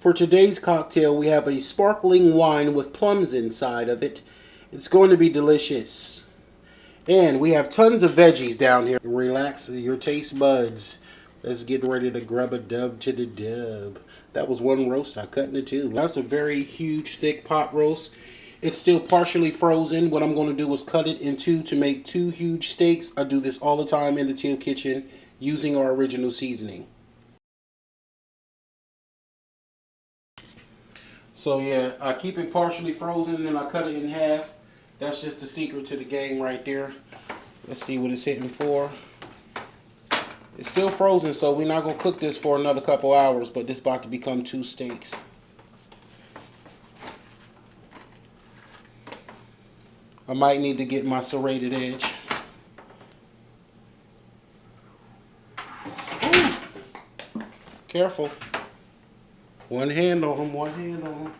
For today's cocktail, we have a sparkling wine with plums inside of it. It's going to be delicious. And we have tons of veggies down here. Relax your taste buds. Let's get ready to grub a dub to the dub. That was one roast I cut into two. That's a very huge, thick pot roast. It's still partially frozen. What I'm going to do is cut it in two to make two huge steaks. I do this all the time in the Teal kitchen using our original seasoning. So yeah, I keep it partially frozen and I cut it in half. That's just the secret to the game right there. Let's see what it's hitting for. It's still frozen, so we're not going to cook this for another couple hours, but this is about to become two steaks. I might need to get my serrated edge. Ooh. Careful. One hand on them, one hand on them.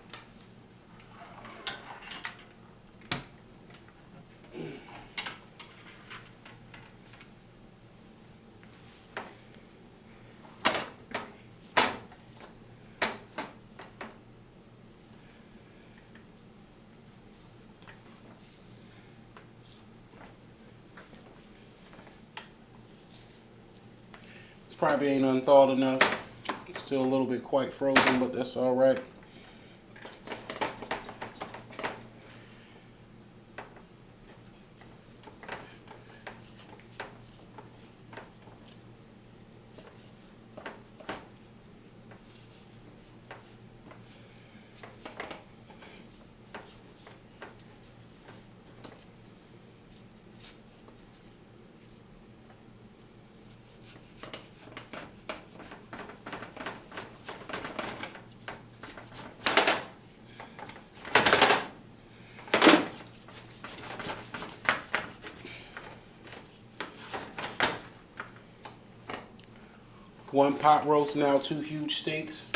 This probably ain't unthawed enough. Still a little bit quite frozen, but that's all right. One pot roast, now two huge steaks.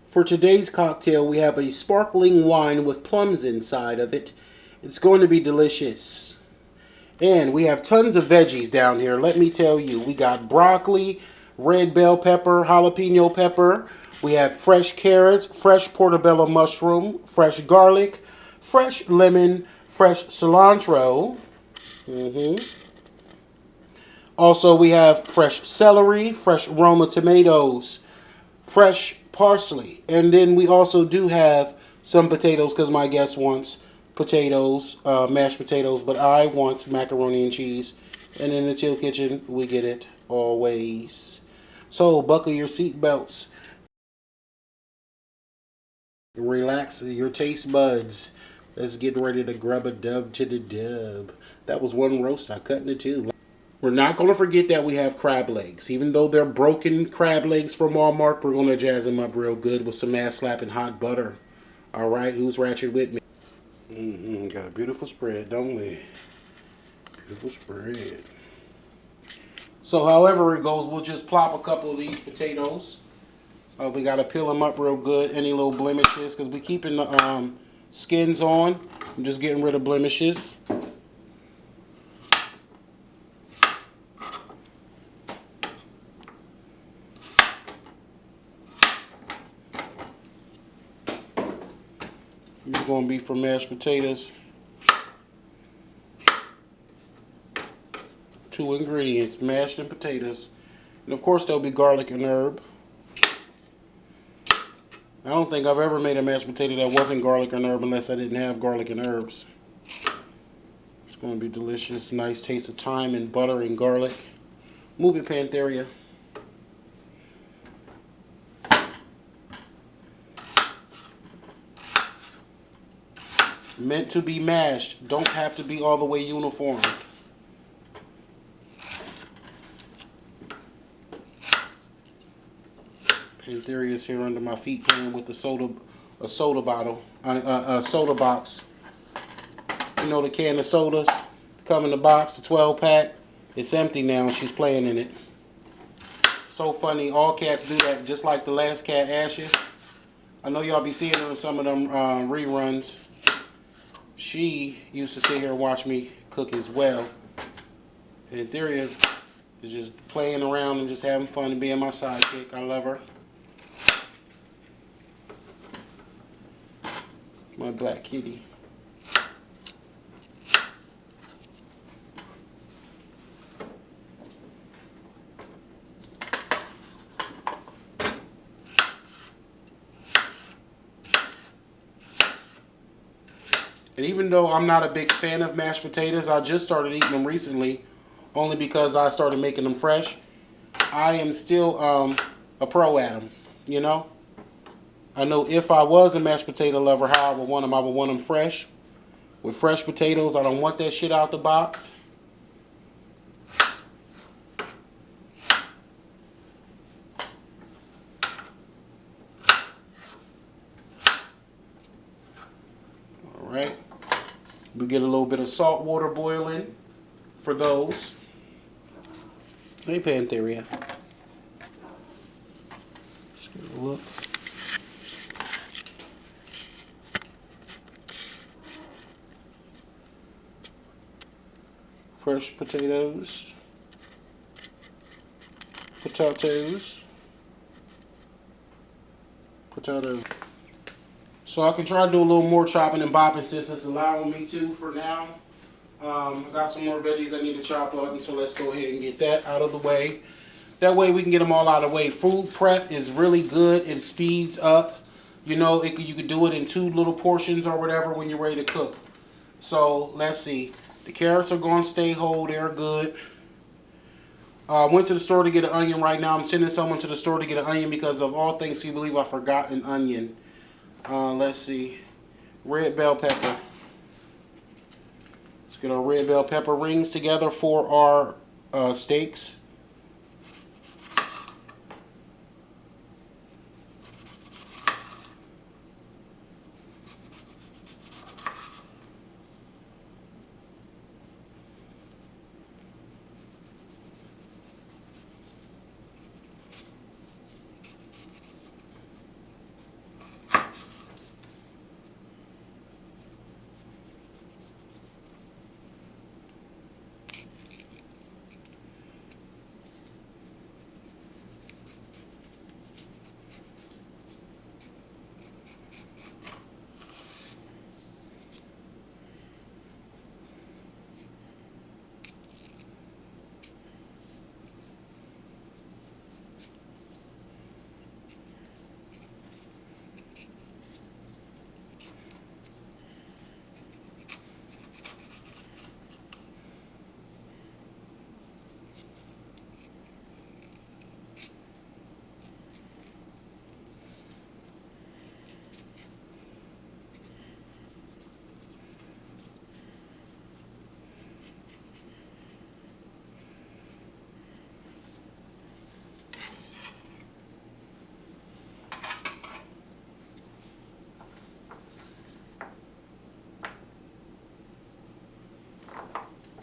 For today's cocktail, we have a sparkling wine with plums inside of it. It's going to be delicious. And we have tons of veggies down here. Let me tell you, we got broccoli, red bell pepper, jalapeno pepper. We have fresh carrots, fresh portobello mushroom, fresh garlic, fresh lemon, fresh cilantro. Also, we have fresh celery, fresh Roma tomatoes, fresh parsley. And then we also do have some potatoes because my guest wants potatoes, mashed potatoes, but I want macaroni and cheese. And in the Teal kitchen, we get it always. So buckle your seat belts. Relax your taste buds. Let's get ready to grub a dub to the dub. That was one roast I cut into two. We're not going to forget that we have crab legs. Even though they're broken crab legs from Walmart, we're going to jazz them up real good with some ass slapping hot butter. All right, who's ratchet with me? Got a beautiful spread, don't we? Beautiful spread. So however it goes, we'll just plop a couple of these potatoes. We got to peel them up real good. Any little blemishes, because we're keeping the skins on. I'm just getting rid of blemishes. These are going to be for mashed potatoes. 2 ingredients, mashed and potatoes. And of course there'll be garlic and herb. I don't think I've ever made a mashed potato that wasn't garlic and herb unless I didn't have garlic and herbs. It's going to be delicious. Nice taste of thyme and butter and garlic. Move it, Pantheria. Meant to be mashed. Don't have to be all the way uniform. Pantheria's here under my feet playing with a soda bottle, a soda box. You know the can of sodas come in the box, the 12 pack. It's empty now and she's playing in it. So funny. All cats do that, just like the last cat, Ashes. I know y'all be seeing her in some of them reruns. She used to sit here and watch me cook as well. And Theria is just playing around and just having fun and being my sidekick. I love her. My black kitty. And even though I'm not a big fan of mashed potatoes, I just started eating them recently, only because I started making them fresh. I am still a pro at them, you know? I know if I was a mashed potato lover, how I would want them fresh. With fresh potatoes, I don't want that shit out the box. Alright. We get a little bit of salt water boiling for those. Hey, Pantheria. Let's get a look. Fresh potatoes. Potatoes. Potatoes. So I can try to do a little more chopping and bopping since it's allowing me to for now. I got some more veggies I need to chop up, and so let's go ahead and get that out of the way. That way we can get them all out of the way. Food prep is really good. It speeds up. You know, you could do it in 2 little portions or whatever when you're ready to cook. So let's see. The carrots are going to stay whole. They're good. Went to the store to get an onion right now. I'm sending someone to the store to get an onion because of all things, can you believe I forgot an onion? Let's see. Red bell pepper. Let's get our red bell pepper rings together for our steaks.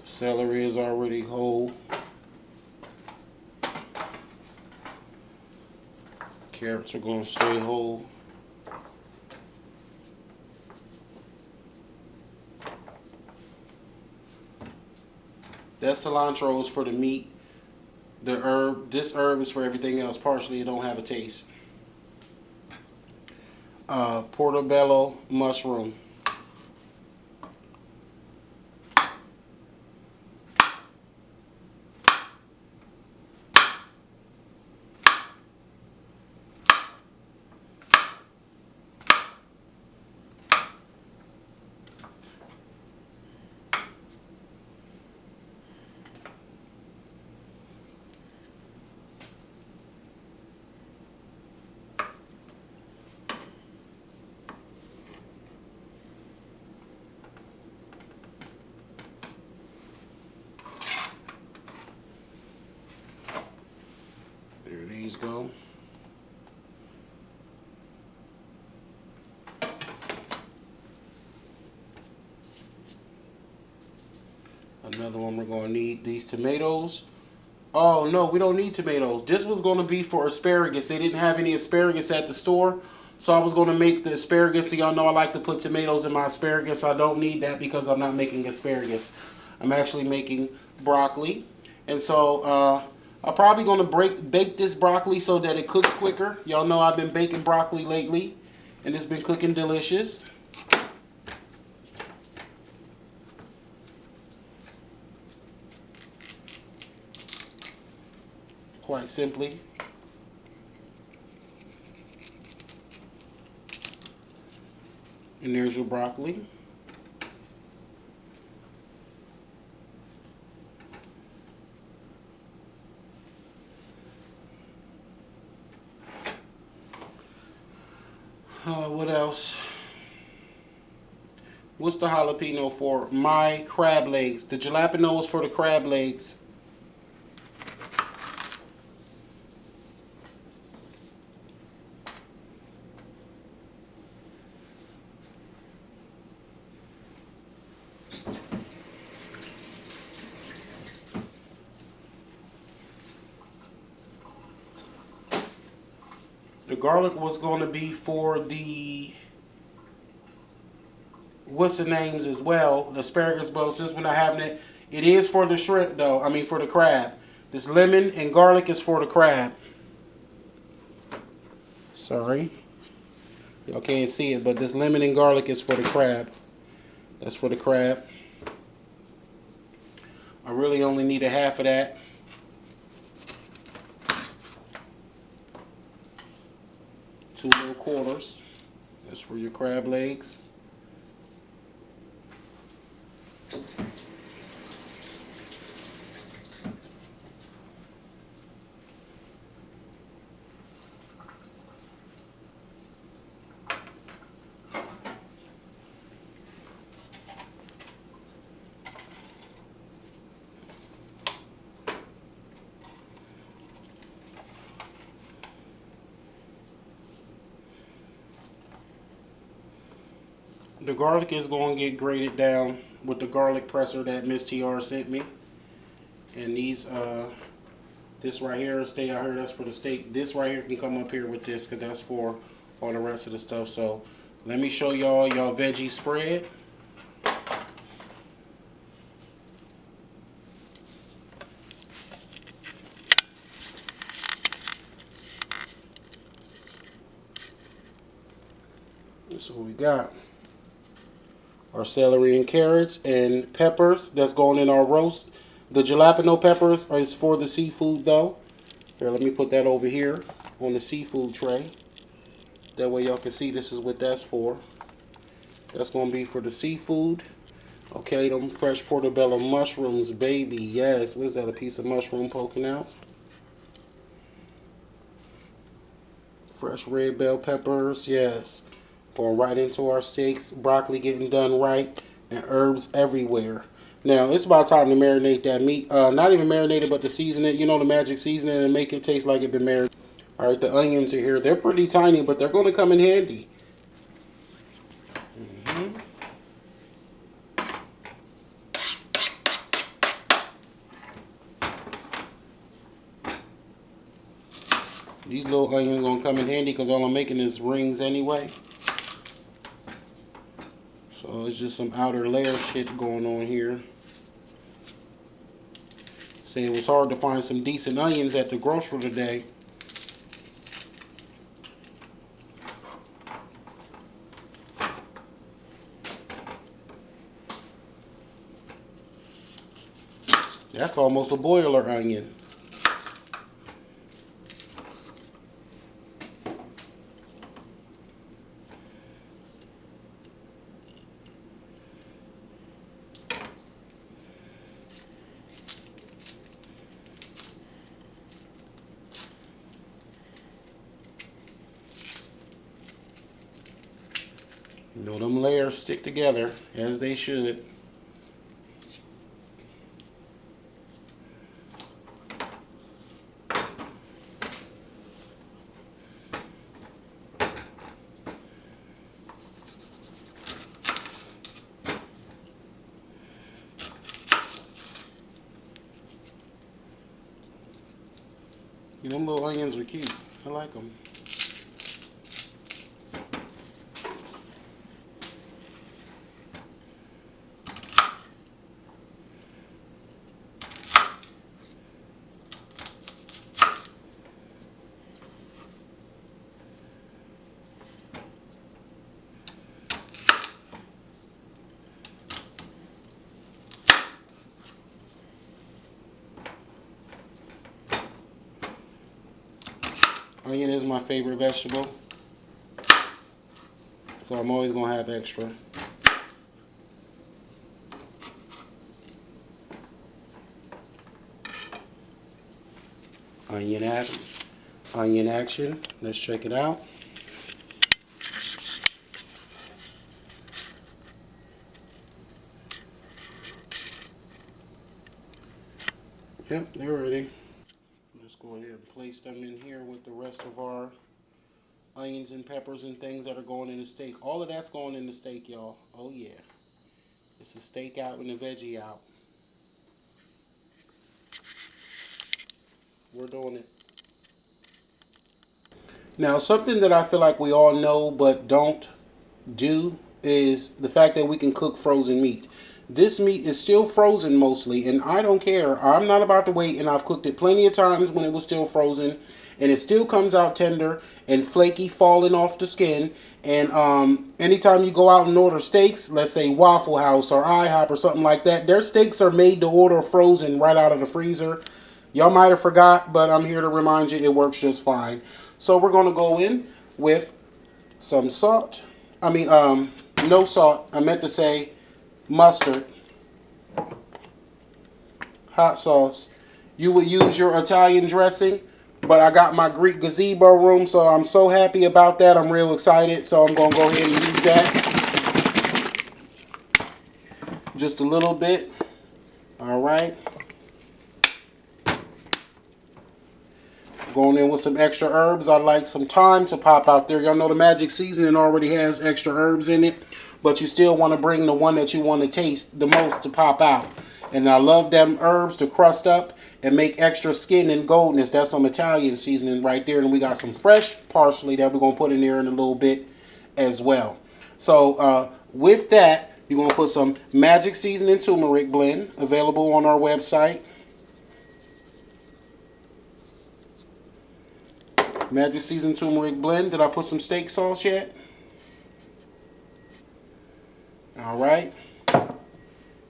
Celery is already whole. Carrots are going to stay whole. That cilantro is for the meat. This herb is for everything else. Partially, it don't have a taste. Portobello mushroom. There these go. Another one we're going to need these tomatoes. Oh no, we don't need tomatoes. This was going to be for asparagus. They didn't have any asparagus at the store, so I was going to make the asparagus. So y'all know I like to put tomatoes in my asparagus. I don't need that because I'm not making asparagus. I'm actually making broccoli, and so I'm probably going to bake this broccoli so that it cooks quicker. Y'all know I've been baking broccoli lately, and it's been cooking delicious. Quite simply. And there's your broccoli. What else? What's the jalapeno for? My crab legs. The jalapeno is for the crab legs. The garlic was going to be for the what's the names as well, the asparagus bowl. Since we're not having it, it is for the shrimp though. I mean for the crab. This lemon and garlic is for the crab. Sorry, y'all can't see it, but this lemon and garlic is for the crab. That's for the crab. I really only need a half of that. Two little quarters. That's for your crab legs. The garlic is going to get grated down with the garlic presser that Miss TR sent me. And this right here, stay out here, that's for the steak. This right here can come up here with this because that's for all the rest of the stuff. So let me show y'all veggie spread. This is what we got. Our celery and carrots and peppers that's going in our roast. The jalapeno peppers is for the seafood though. Here, let me put that over here on the seafood tray. That way y'all can see this is what that's for. That's going to be for the seafood. Okay, them fresh portobello mushrooms, baby. Yes, what is that, a piece of mushroom poking out? Fresh red bell peppers, yes. Going right into our steaks. Broccoli getting done right. And herbs everywhere. Now, it's about time to marinate that meat. Not even marinate it, but to season it. You know, the magic seasoning and make it taste like it been marinated. All right, the onions are here. They're pretty tiny, but they're going to come in handy. These little onions are going to come in handy because all I'm making is rings anyway. So it's just some outer layer shit going on here. See, it was hard to find some decent onions at the grocery today. That's almost a boiler onion. You know, them layers stick together as they should. Them little onions are cute. I like them. Onion is my favorite vegetable, so I'm always going to have extra. Onion action. Let's check it out. Yep, they're ready. Let's go ahead and place them in here with the rest of our onions and peppers and things that are going in the steak. All of that's going in the steak, y'all. Oh yeah. It's a steak out and a veggie out. We're doing it. Now, something that I feel like we all know but don't do is the fact that we can cook frozen meat. This meat is still frozen mostly, and I don't care. I'm not about to wait, and I've cooked it plenty of times when it was still frozen, and it still comes out tender and flaky, falling off the skin. And anytime you go out and order steaks, let's say Waffle House or IHOP or something like that, their steaks are made to order frozen right out of the freezer. Y'all might have forgot, but I'm here to remind you it works just fine. So we're going to go in with some salt. No salt. I meant to say mustard, hot sauce. You would use your Italian dressing, but I got my Greek gazebo room, so I'm so happy about that. I'm real excited, so I'm going to go ahead and use that. Just a little bit. All right. Going in with some extra herbs. I like some thyme to pop out there. Y'all know the magic seasoning already has extra herbs in it, but you still want to bring the one that you want to taste the most to pop out. And I love them herbs to crust up and make extra skin and goldness. That's some Italian seasoning right there. And we got some fresh parsley that we're going to put in there in a little bit as well. So with that, you're going to put some magic seasoning turmeric blend available on our website. Magic seasoned turmeric blend. Did I put some steak sauce yet? All right.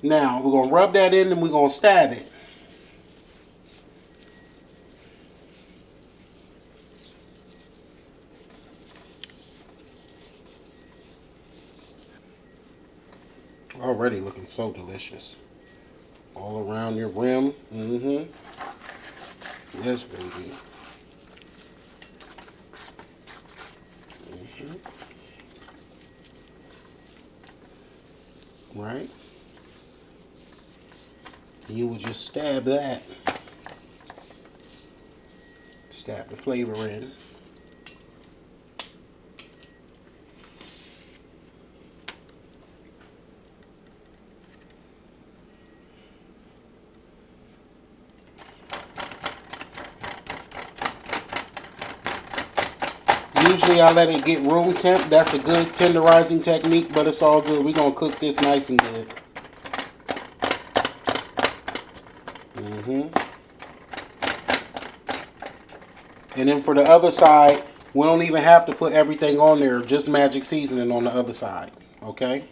Now we're going to rub that in and we're going to stab it. Already looking so delicious. All around your rim. Yes, baby. Right? You would just stab that. Stab the flavor in. Usually I let it get room temp. That's a good tenderizing technique, but it's all good. We're going to cook this nice and good. And then for the other side, we don't even have to put everything on there. Just magic seasoning on the other side. Okay?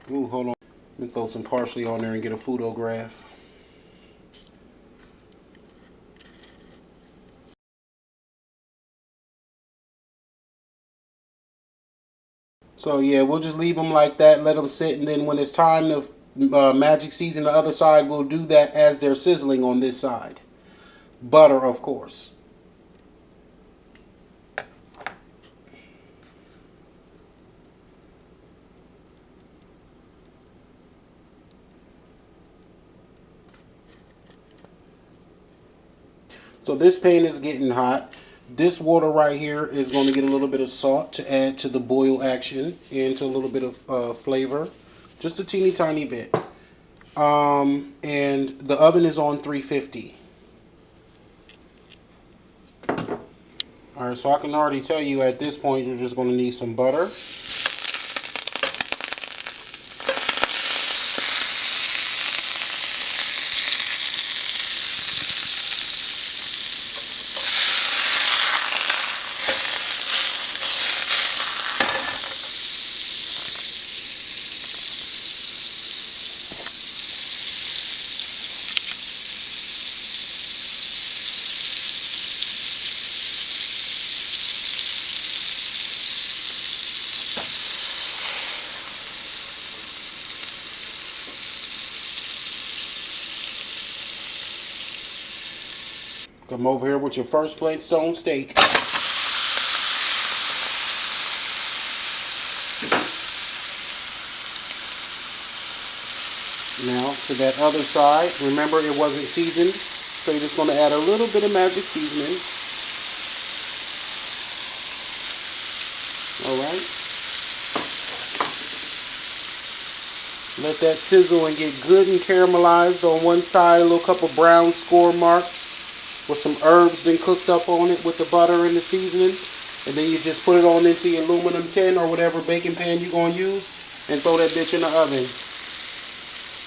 Ooh, hold on. Let me throw some parsley on there and get a photograph. So yeah, we'll just leave them like that, let them sit, and then when it's time to magic season the other side, we'll do that as they're sizzling on this side. Butter, of course. So this pan is getting hot. This water right here is going to get a little bit of salt to add to the boil action and to a little bit of flavor. Just a teeny tiny bit. And the oven is on 350. Alright, so I can already tell you at this point you're just going to need some butter. Come over here with your first Flintstone steak. Now to that other side, remember it wasn't seasoned, so you're just going to add a little bit of magic seasoning. Alright. Let that sizzle and get good and caramelized on one side, a little couple brown score marks with some herbs then cooked up on it with the butter and the seasoning. And then you just put it on into your aluminum tin or whatever baking pan you're going to use and throw that bitch in the oven.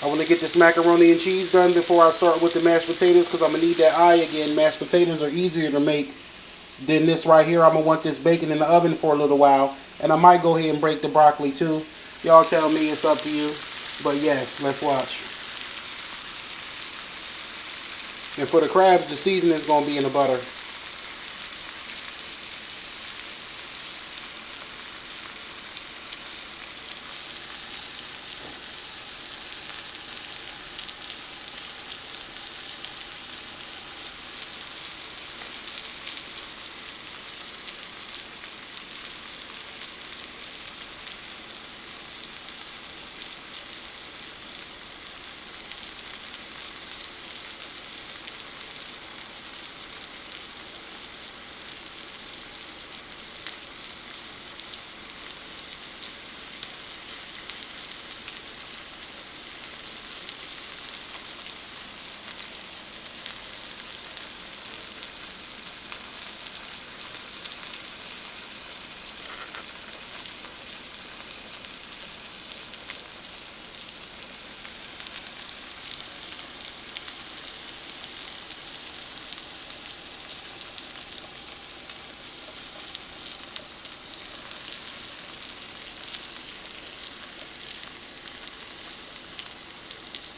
I want to get this macaroni and cheese done before I start with the mashed potatoes because I'm going to need that eye again. Mashed potatoes are easier to make than this right here. I'm going to want this bacon in the oven for a little while. And I might go ahead and break the broccoli too. Y'all tell me, it's up to you. But yes, let's watch. And for the crabs, the seasoning is going to be in the butter.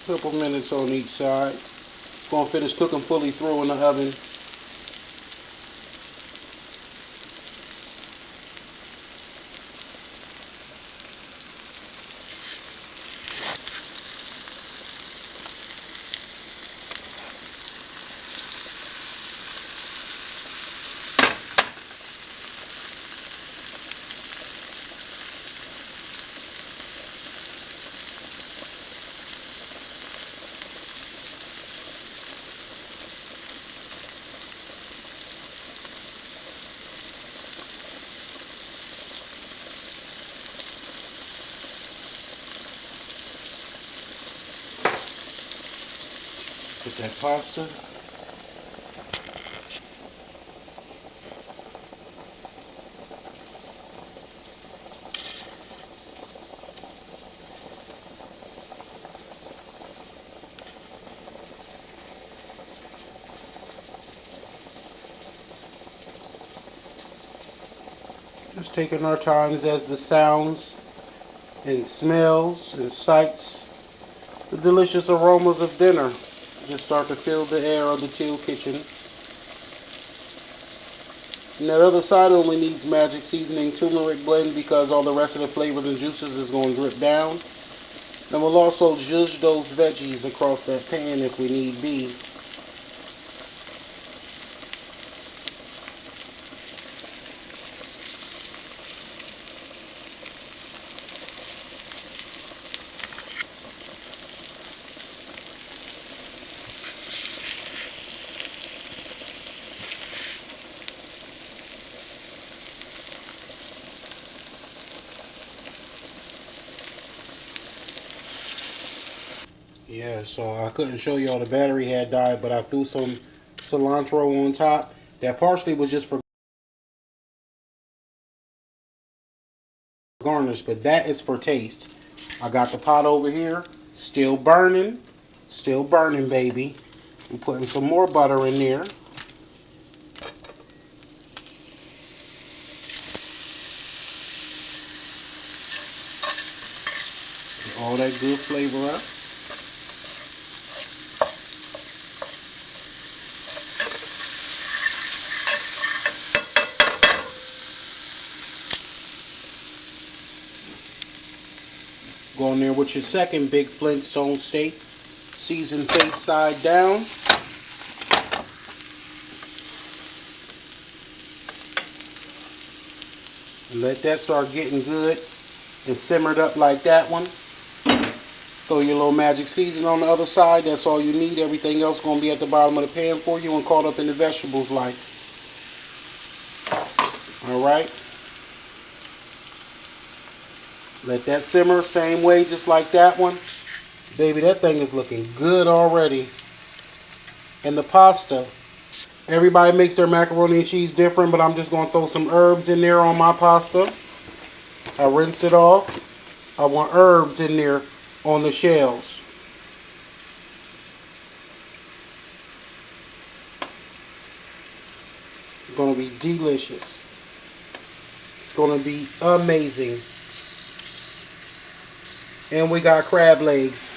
Couple minutes on each side. It's going to finish cooking fully through in the oven. Put that pasta. Just taking our times as the sounds and smells and sights, the delicious aromas of dinner just start to fill the air of the Teal kitchen. And that other side only needs magic seasoning turmeric blend because all the rest of the flavors and juices is going to drip down. And we'll also zhuzh those veggies across that pan if we need be. Yeah, so I couldn't show y'all the battery had died, but I threw some cilantro on top. That partially was just for garnish, but that is for taste. I got the pot over here, still burning, baby. I'm putting some more butter in there. All that good flavor up. Go in there with your second big Flintstone steak, seasoned face side down. And let that start getting good and simmered up like that one. Throw your little magic season on the other side. That's all you need. Everything else going to be at the bottom of the pan for you and caught up in the vegetables like. Alright. Let that simmer same way just like that one. Baby, that thing is looking good already. And the pasta. Everybody makes their macaroni and cheese different, but I'm just going to throw some herbs in there on my pasta. I rinsed it off. I want herbs in there on the shells. It's going to be delicious. It's going to be amazing. And we got crab legs.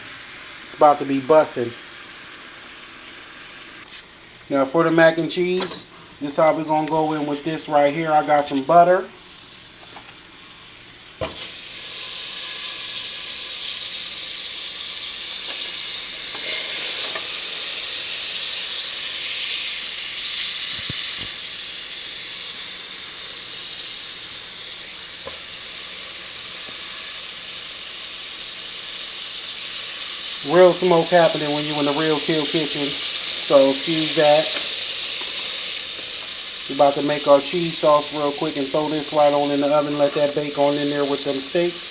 It's about to be bussin'. Now for the mac and cheese, this is how we're going to go in with this right here. I got some butter. Real smoke happening when you're in the real Teal kitchen. So excuse that. We're about to make our cheese sauce real quick and throw this right on in the oven. Let that bake on in there with them steaks.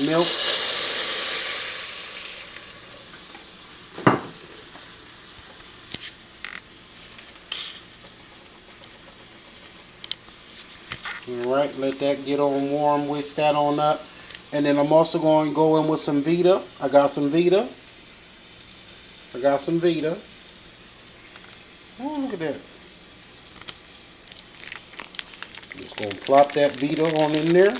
Milk. Alright, let that get on warm, whisk that on up. And then I'm also going to go in with some Vita. I got some Vita. Oh, look at that. Just going to plop that Vita on in there.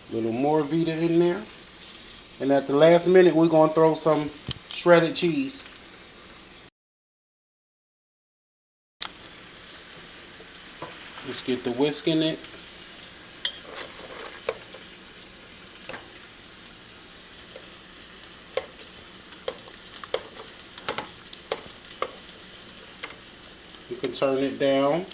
A little more Vita in there. And at the last minute, we're going to throw some shredded cheese. Let's get the whisk in it. You can turn it down.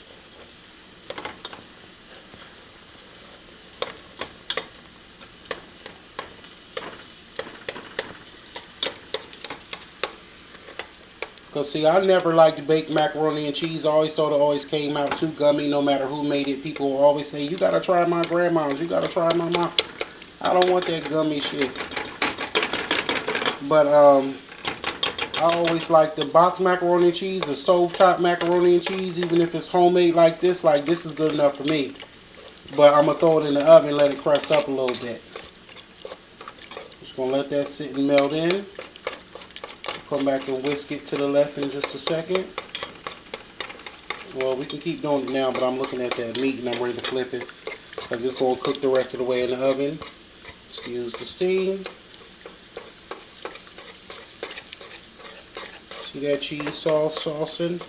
Because, see, I never liked baked macaroni and cheese. I always thought it always came out too gummy no matter who made it. People always say, you got to try my grandma's. You got to try my mom. I don't want that gummy shit. But I always like the box macaroni and cheese, the stovetop macaroni and cheese, even if it's homemade like this is good enough for me. But I'm going to throw it in the oven and let it crust up a little bit. Just going to let that sit and melt in. Come back and whisk it to the left in just a second. Well, we can keep doing it now, but I'm looking at that meat and I'm ready to flip it. Because it's going to cook the rest of the way in the oven. Excuse the steam. See that cheese sauce saucing?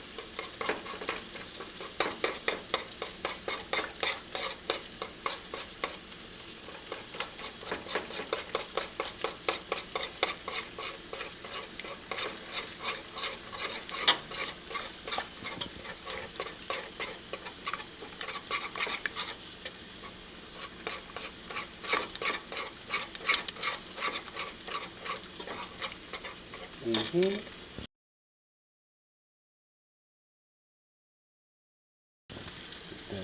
That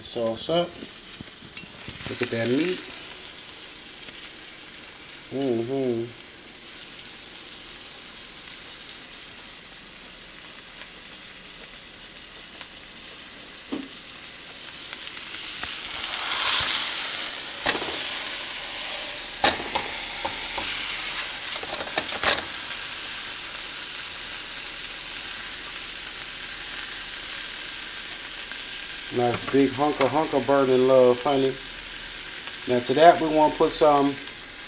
sauce up. Look at that meat. Nice big hunk of burning love, honey. Now to that we want to put some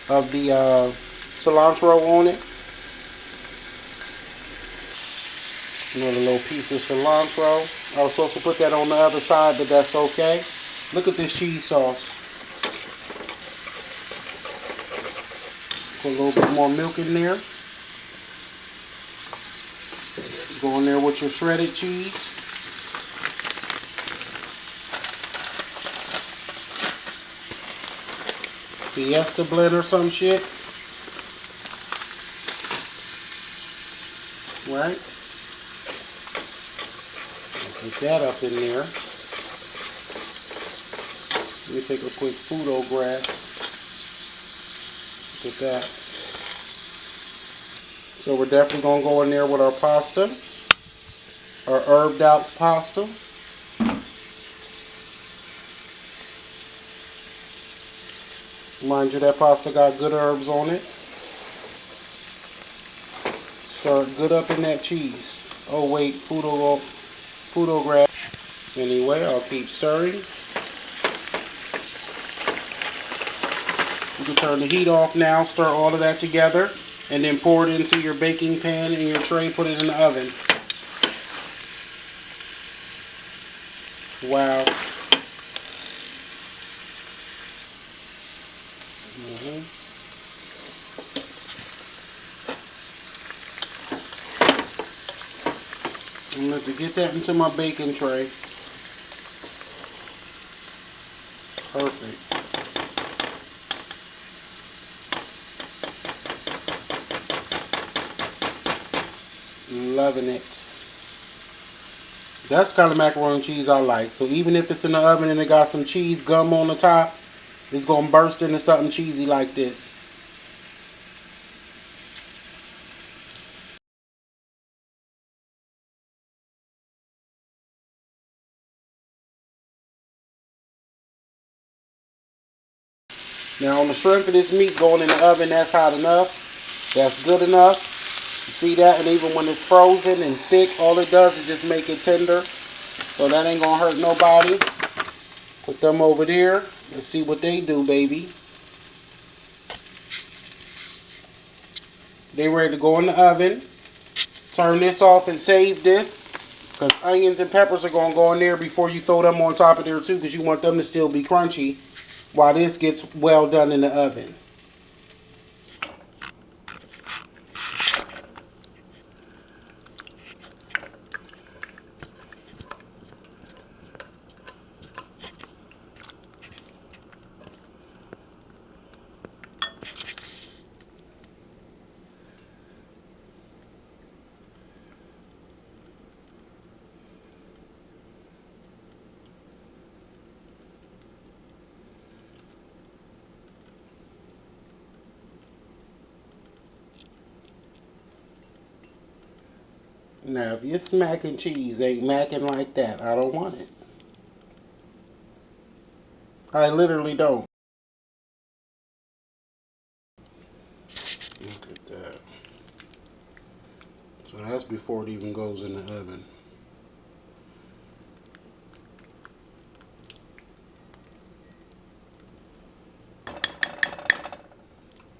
of the cilantro on it. Another little piece of cilantro. I was supposed to put that on the other side, but that's okay. Look at this cheese sauce. Put a little bit more milk in there. Go in there with your shredded cheese. Fiesta blend or some shit. Right? Put that up in there. Let me take a quick photograph. Look at that. So we're definitely going to go in there with our pasta. Our herbed out pasta. Mind you, that pasta got good herbs on it. Start good up in that cheese. Oh wait, photograph. Anyway, I'll keep stirring. You can turn the heat off now, stir all of that together, and then pour it into your baking pan in your tray, put it in the oven. Wow. I'm going to get that into my baking tray. Perfect. Loving it. That's kind of macaroni and cheese I like. So even if it's in the oven and it got some cheese gum on the top, it's going to burst into something cheesy like this. Now on the strength of this meat going in the oven, that's hot enough. That's good enough. You see that? And even when it's frozen and thick, all it does is just make it tender. So that ain't going to hurt nobody. Put them over there. Let's see what they do, baby. They ready to go in the oven. Turn this off and save this. Because onions and peppers are going to go in there before you throw them on top of there too. Because you want them to still be crunchy while this gets well done in the oven. Now, if your mac and cheese ain't macking like that, I don't want it. I literally don't. Look at that. So that's before it even goes in the oven.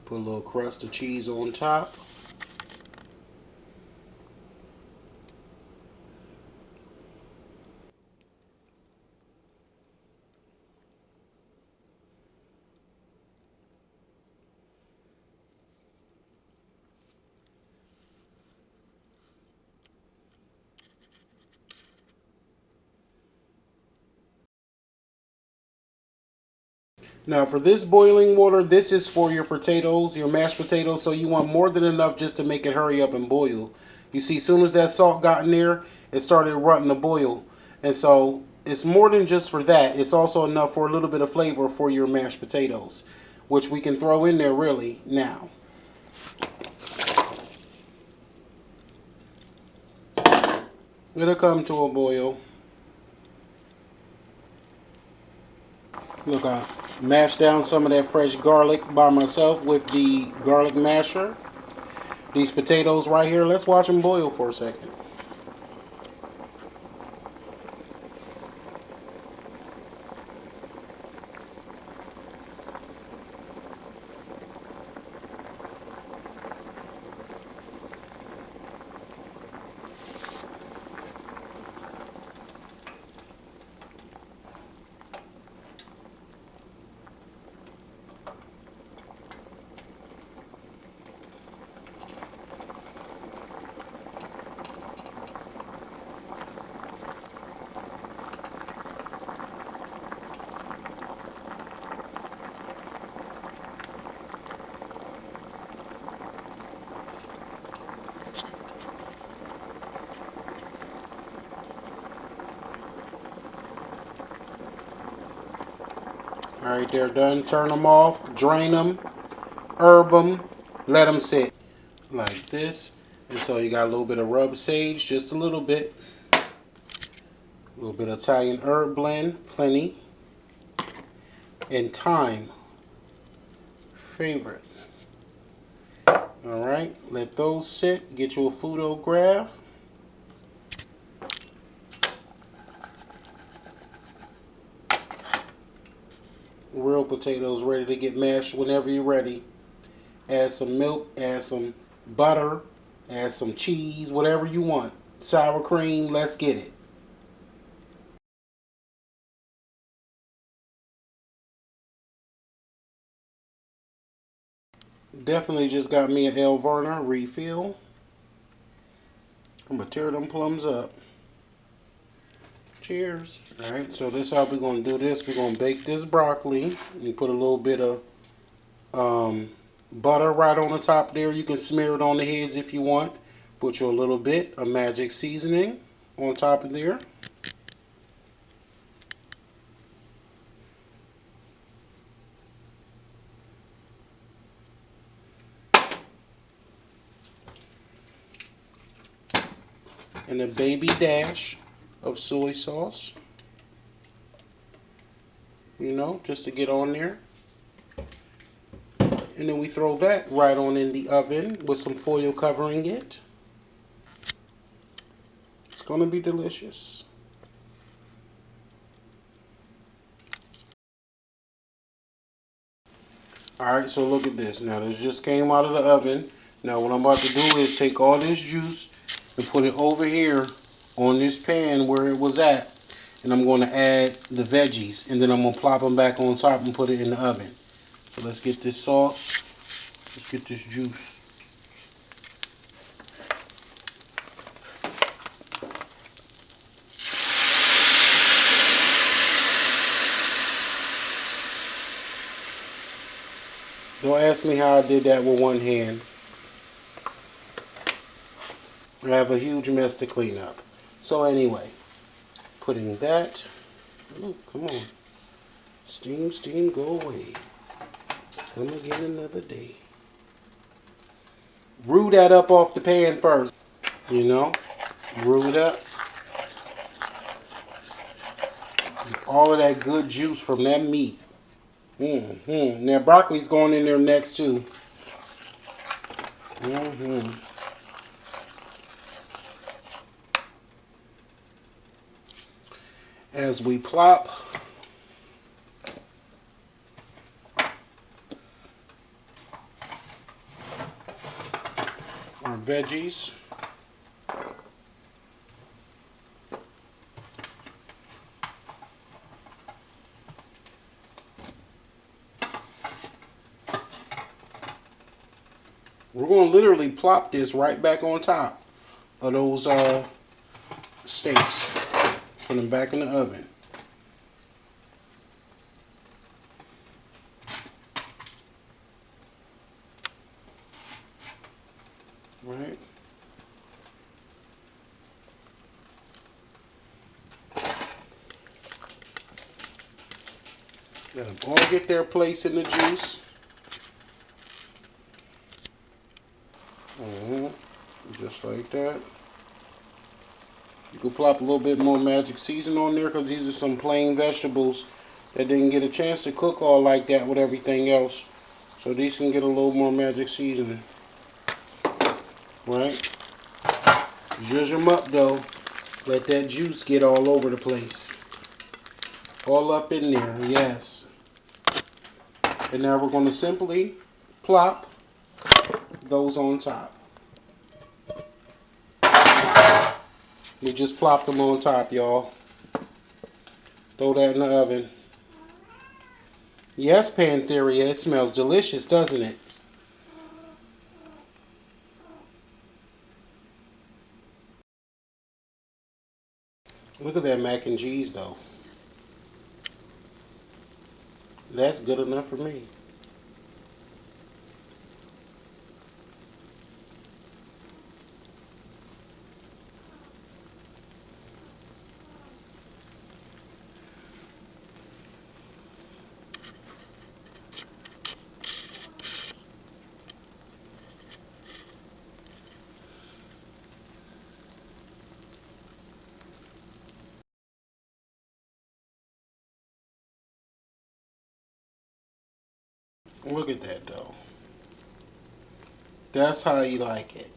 Put a little crust of cheese on top. Now for this boiling water, this is for your potatoes, your mashed potatoes, so you want more than enough just to make it hurry up and boil. You see, as soon as that salt got in there, it started running to boil. And so it's more than just for that. It's also enough for a little bit of flavor for your mashed potatoes, which we can throw in there really now. It'll come to a boil. Look, I mashed down some of that fresh garlic by myself with the garlic masher. These potatoes right here, let's watch them boil for a second. All right, they're done. Turn them off, drain them, herb them, let them sit like this. And so you got a little bit of rub sage, just a little bit. A little bit of Italian herb blend, plenty. And thyme, favorite. All right, let those sit. Get you a photograph. Real potatoes ready to get mashed whenever you're ready. Add some milk, add some butter, add some cheese, whatever you want. Sour cream, let's get it. Definitely just got me an El Varner refill. I'm going to tear them plums up. Cheers. Alright, so this is how we're going to do this. We're going to bake this broccoli. You put a little bit of butter right on the top there. You can smear it on the heads if you want. Put you a little bit of magic seasoning on top of there. And a baby dash of soy sauce. You know, just to get on there. And then we throw that right on in the oven with some foil covering it. It's going to be delicious. Alright, so look at this. Now this just came out of the oven. Now what I'm about to do is take all this juice and put it over here on this pan where it was at. And I'm going to add the veggies. And then I'm going to plop them back on top and put it in the oven. So let's get this sauce. Let's get this juice. Don't ask me how I did that with one hand. I have a huge mess to clean up. So anyway, putting that. Ooh, come on. Steam, steam, go away. Come again another day. Brew that up off the pan first. You know, brew it up. All of that good juice from that meat. Now broccoli's going in there next too. As we plop our veggies. We're going to literally plop this right back on top of those steaks. Put them back in the oven. Right. Let them all get their place in the juice. Just like that. You can plop a little bit more magic season on there because these are some plain vegetables that didn't get a chance to cook all like that with everything else. So these can get a little more magic seasoning. Right? Zhuzh them up though. Let that juice get all over the place. All up in there, yes. And now we're going to simply plop those on top. We just plopped them on top, y'all. Throw that in the oven. Yes, Pantheria, it smells delicious, doesn't it? Look at that mac and cheese, though. That's good enough for me. Look at that, though. That's how you like it.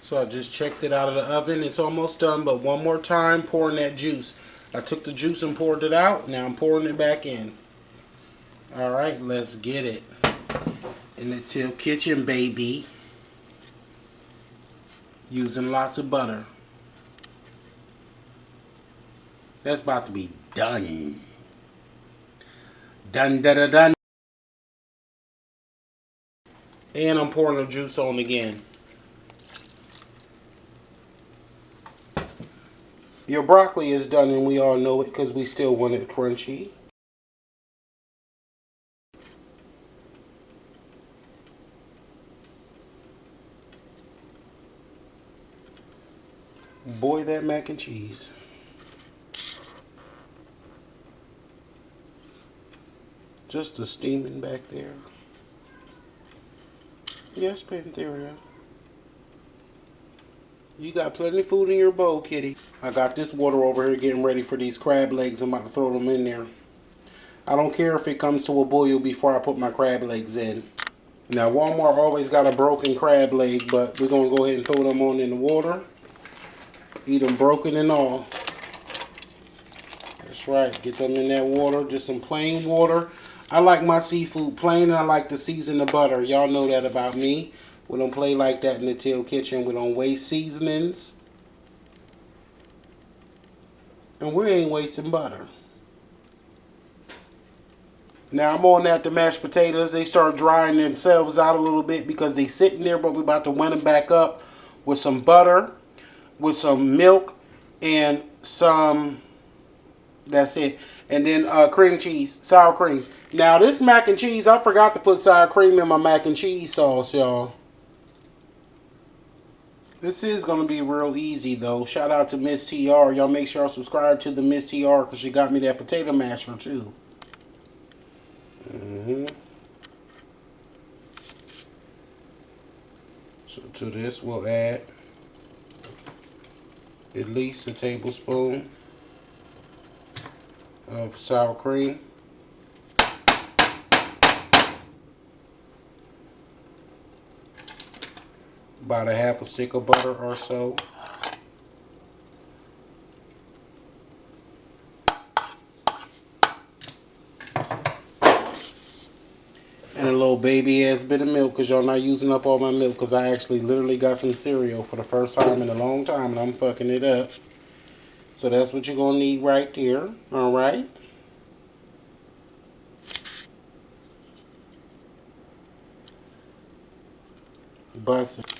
So I just checked it out of the oven. It's almost done, but one more time pouring that juice. I took the juice and poured it out. Now I'm pouring it back in. All right, let's get it. In the Teal kitchen, baby. Using lots of butter. That's about to be done. Done, done, done, done. And I'm pouring the juice on again. Your broccoli is done, and we all know it because we still want it crunchy. Boy, that mac and cheese. Just a steaming back there. Yes, Pantheria. You got plenty of food in your bowl, kitty. I got this water over here getting ready for these crab legs. I'm about to throw them in there. I don't care if it comes to a boil before I put my crab legs in. Now, Walmart always got a broken crab leg, but we're going to go ahead and throw them on in the water. Eat them broken and all. That's right. Get them in that water. Just some plain water. I like my seafood plain, and I like to season the butter. Y'all know that about me. We don't play like that in the Teal kitchen. We don't waste seasonings. And we ain't wasting butter. Now I'm on that the mashed potatoes. They start drying themselves out a little bit because they sitting there, but we're about to wet them back up with some butter, with some milk, and some, that's it. And then cream cheese, sour cream. Now this mac and cheese, I forgot to put sour cream in my mac and cheese sauce, y'all. This is going to be real easy, though. Shout out to Miss TR. Y'all make sure y'all subscribe to the Miss TR because she got me that potato masher, too. So to this, we'll add at least a tablespoon of sour cream. About a half a stick of butter or so. And a little baby ass bit of milk because y'all not using up all my milk because I actually literally got some cereal for the first time in a long time and I'm fucking it up. So that's what you're going to need right there. Alright? Bust it.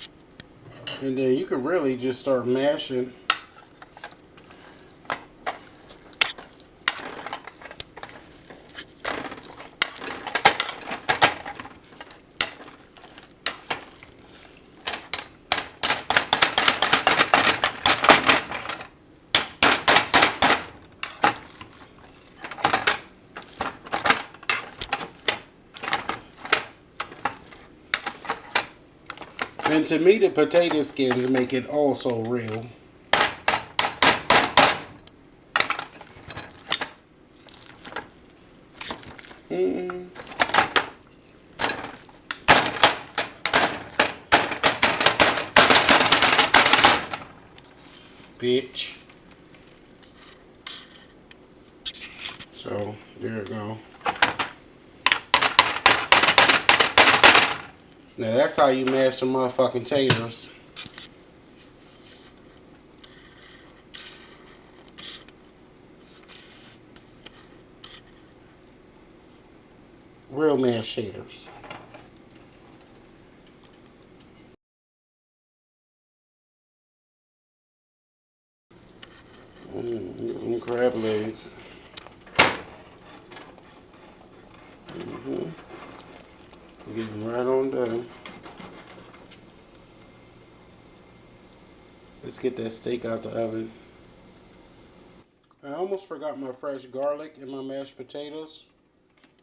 And then you can really just start mashing. to me, the potato skins make it also real. Bitch. So, there it go. Now that's how you mash the motherfucking taters. Real mashed taters. Them crab legs. Getting right on done. Let's get that steak out the oven. I almost forgot my fresh garlic in my mashed potatoes.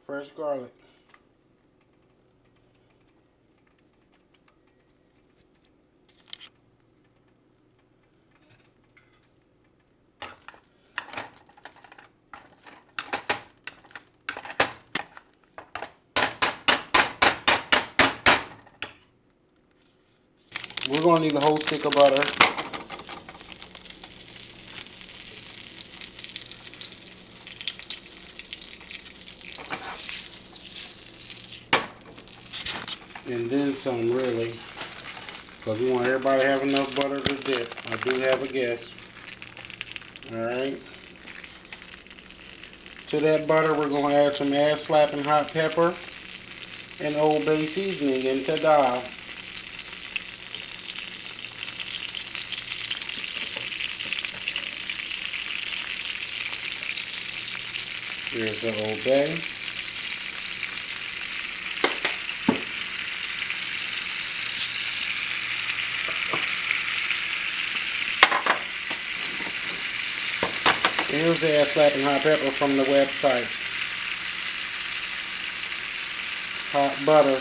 Fresh garlic. We're going to need a whole stick of butter. And then some, really. Because we want everybody to have enough butter to dip. I do have a guess. Alright. To that butter, we're going to add some ass-slapping hot pepper and Old Bay seasoning. And ta-da! Here's the Old Bay. Here's the ass-slapping hot pepper from the website. Hot butter.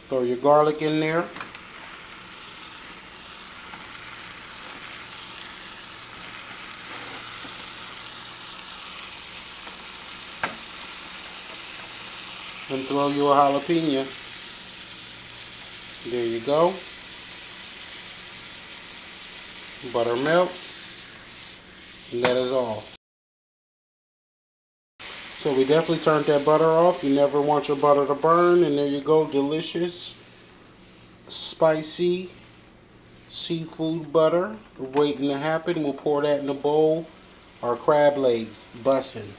Throw your garlic in there. And throw you a jalapeno. There you go. Buttermilk. And that is all. So we definitely turned that butter off. You never want your butter to burn. And there you go. Delicious, spicy seafood butter waiting to happen. We'll pour that in a bowl. Our crab legs bussin'.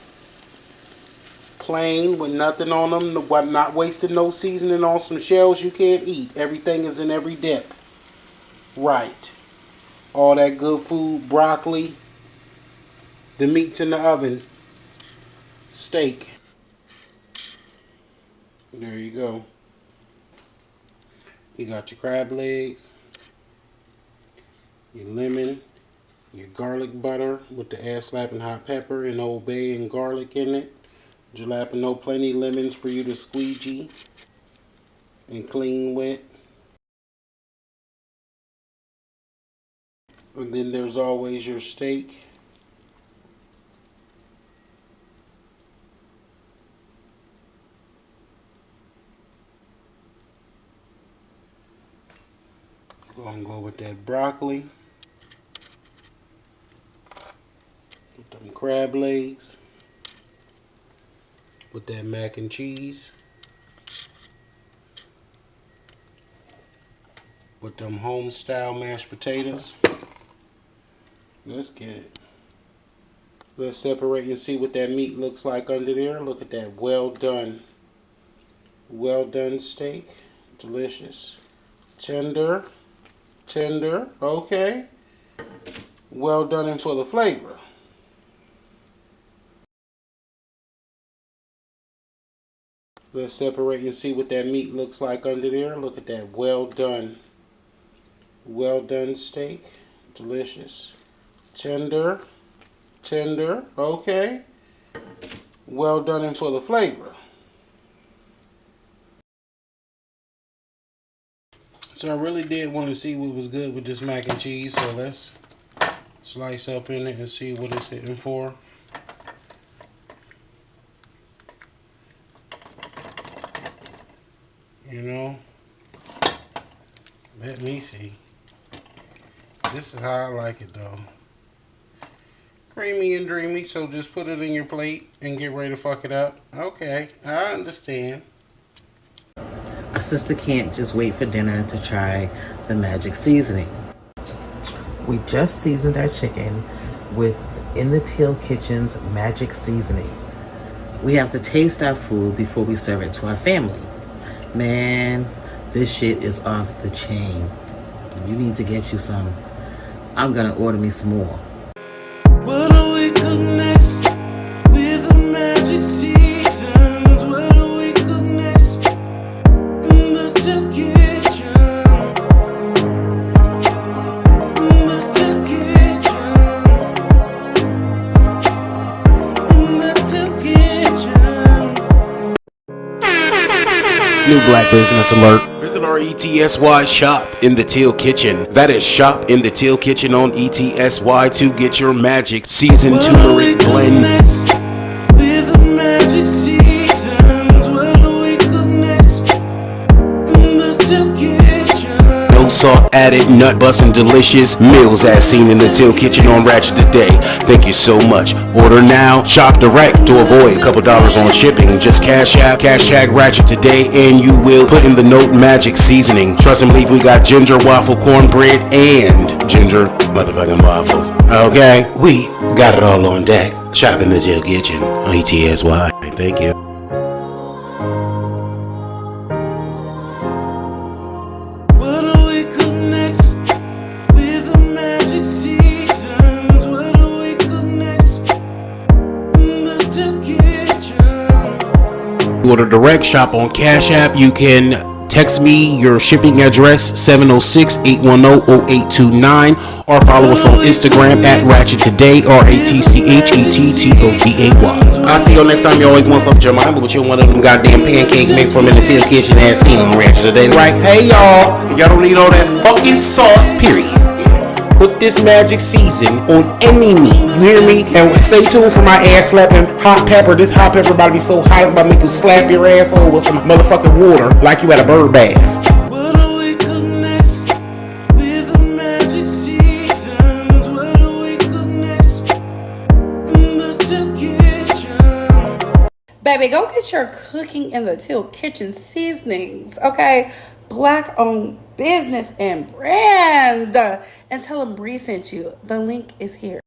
Plain with nothing on them. Not wasting no seasoning on some shells you can't eat. Everything is in every dip. Right. All that good food, broccoli, the meat's in the oven, steak. There you go. You got your crab legs, your lemon, your garlic butter with the ass slapping hot pepper and Old Bay and garlic in it. Jalapeno, plenty lemons for you to squeegee and clean with. And then there's always your steak. Gonna go with that broccoli. With them crab legs. With that mac and cheese. With them home style mashed potatoes. Let's get it. Let's separate and see what that meat looks like under there. Look at that. Well done. Well done steak. Delicious. Tender. Tender. Okay. Well done and full of flavor. Let's separate and see what that meat looks like under there. Look at that. Well done. Well done steak. Delicious. Tender. Tender. Okay. well done and full of flavor. So I really did want to see what was good with this mac and cheese. So let's slice up in it and see what it's hitting for. You know, let me see. This is how I like it though. Creamy and dreamy, so just put it in your plate and get ready to fuck it up. Okay, I understand. Our sister can't just wait for dinner to try the magic seasoning. We just seasoned our chicken with In the Teal Kitchen's magic seasoning. We have to taste our food before we serve it to our family. Man, this shit is off the chain. You need to get you some. I'm gonna order me some more. What do we cook next with the magic seasons? What do we cook next in the Teal kitchen? In the Teal kitchen. In the Teal kitchen. New black business alert. Visit our ETSY shop in the Teal Kitchen. That is shop in the Teal Kitchen on ETSY to get your magic seasoned turmeric blend. With the magic seasons, what do we cook next in the Teal kitchen? No salt added, nut busting delicious meals as seen in the Teal Kitchen on Ratchet Today. Thank you so much. Order now, shop direct to avoid a couple dollars on shipping. Just cash out, hashtag Ratchet Today, and you will put in the note magic seasoning. Trust and believe we got ginger waffle cornbread and ginger motherfucking waffles. Okay, we got it all on deck. Shop in the Teal Kitchen on ETSY. Thank you. What do we cook next with the magic seasons? What do we cook next in the Teal kitchen? Order direct, shop on Cash App. You can text me your shipping address 706-810-0829 or follow us on Instagram at Ratchet Today, RATCHETTODAY. I'll see you next time. You always want something to your mind, but you want one of them goddamn pancake mix from in the Teal Kitchen as seen on Ratchet Today. Right? Hey y'all, y'all don't need all that fucking salt, period. Put this magic season on any meat. You hear me? And stay tuned for my ass slapping hot pepper. This hot pepper about to be so hot it's about to make you slap your asshole with some motherfucking water like you at a bird bath. What do we cook next with the magic seasons? What do we cook next in the Teal kitchen? Baby, go get your cooking in the Teal Kitchen seasonings, okay? Black owned business and brand. And tell them Bree sent you. The link is here.